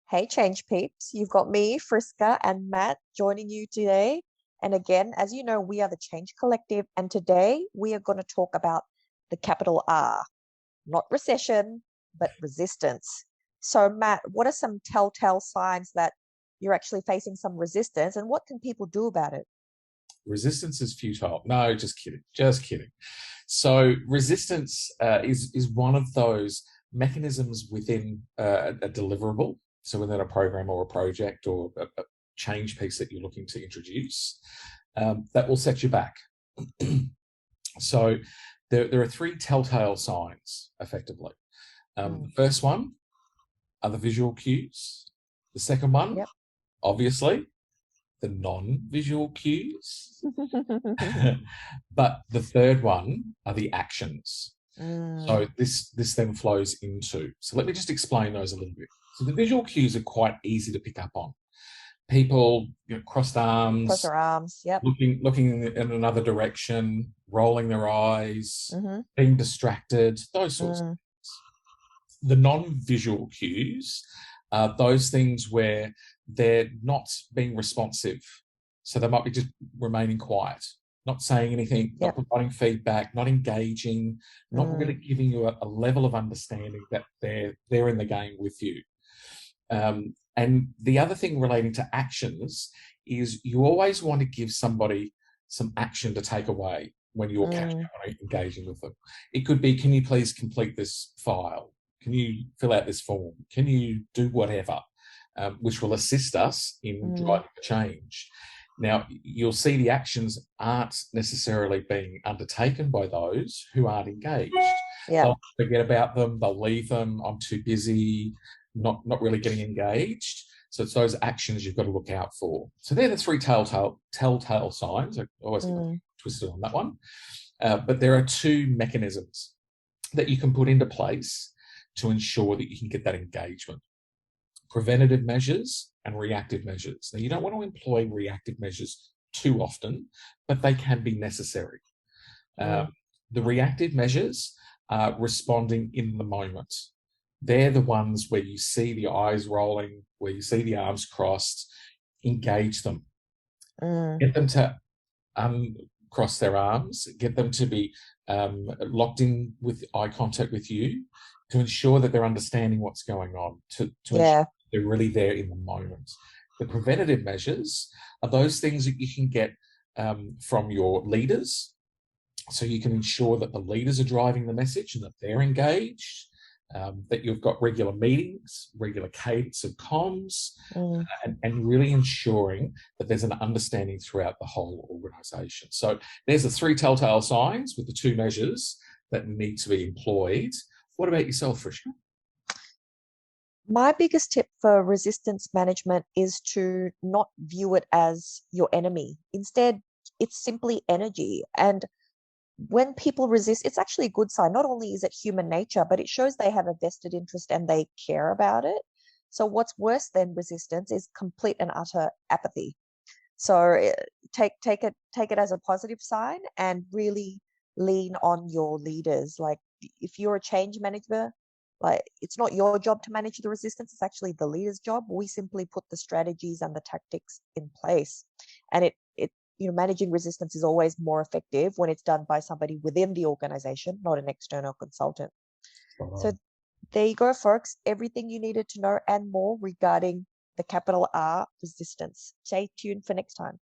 Hey, Change Peeps. You've got me, Friska, and Matt joining you today. And again, as you know, we are the Change Collective. And today we are going to talk about the capital R, not recession, but resistance. So, Matt, what are some telltale signs that you're actually facing some resistance and what can people do about it? Resistance is futile. No, just kidding. Just kidding. So resistance is one of those mechanisms within a deliverable. So within a program or a project or a change piece that you're looking to introduce, that will set you back. So there are three telltale signs, effectively. The first one are the visual cues. The second one, Yep. obviously, the non-visual cues. But the third one are the actions. So this then flows into. So let me just explain those a little bit. So the visual cues are quite easy to pick up on. People, crossed arms, Cross our arms. Yep. looking in another direction, rolling their eyes, being distracted, those sorts of things. The non-visual cues are those things where they're not being responsive. So they might be just remaining quiet, not saying anything, not providing feedback, not engaging, not really giving you a level of understanding that they're in the game with you. And the other thing relating to actions is you always want to give somebody some action to take away when you're catching up and engaging with them. It could be, can you please complete this file? Can you fill out this form? Can you do whatever? Which will assist us in driving the change. Now, you'll see the actions aren't necessarily being undertaken by those who aren't engaged. Yeah. They'll forget about them, they'll leave them, I'm too busy, not really getting engaged. So it's those actions you've got to look out for. So they're the three telltale signs. I always get twisted on that one. But there are two mechanisms that you can put into place to ensure that you can get that engagement. Preventative measures and reactive measures. Now, you don't want to employ reactive measures too often, but they can be necessary. The reactive measures are responding in the moment. They're the ones where you see the eyes rolling, where you see the arms crossed, engage them. Get them to uncross their arms, get them to be locked in with eye contact with you to ensure that they're understanding what's going on, to ensure they're really there in the moment. The preventative measures are those things that you can get from your leaders. So you can ensure that the leaders are driving the message and that they're engaged, that you've got regular meetings, regular cadence of comms, and really ensuring that there's an understanding throughout the whole organisation. So there's the three telltale signs with the two measures that need to be employed. What about yourself, Friska? My biggest tip for resistance management is to not view it as your enemy. Instead, it's simply energy. And when people resist, it's actually a good sign. Not only is it human nature, but it shows they have a vested interest and they care about it. So what's worse than resistance is complete and utter apathy. So take it as a positive sign and really lean on your leaders. Like if you're a change manager, like it's not your job to manage the resistance, it's actually the leader's job. We simply put the strategies and the tactics in place. And it managing resistance is always more effective when it's done by somebody within the organization, not an external consultant. So there you go, folks. Everything you needed to know and more regarding the capital R resistance. Stay tuned for next time.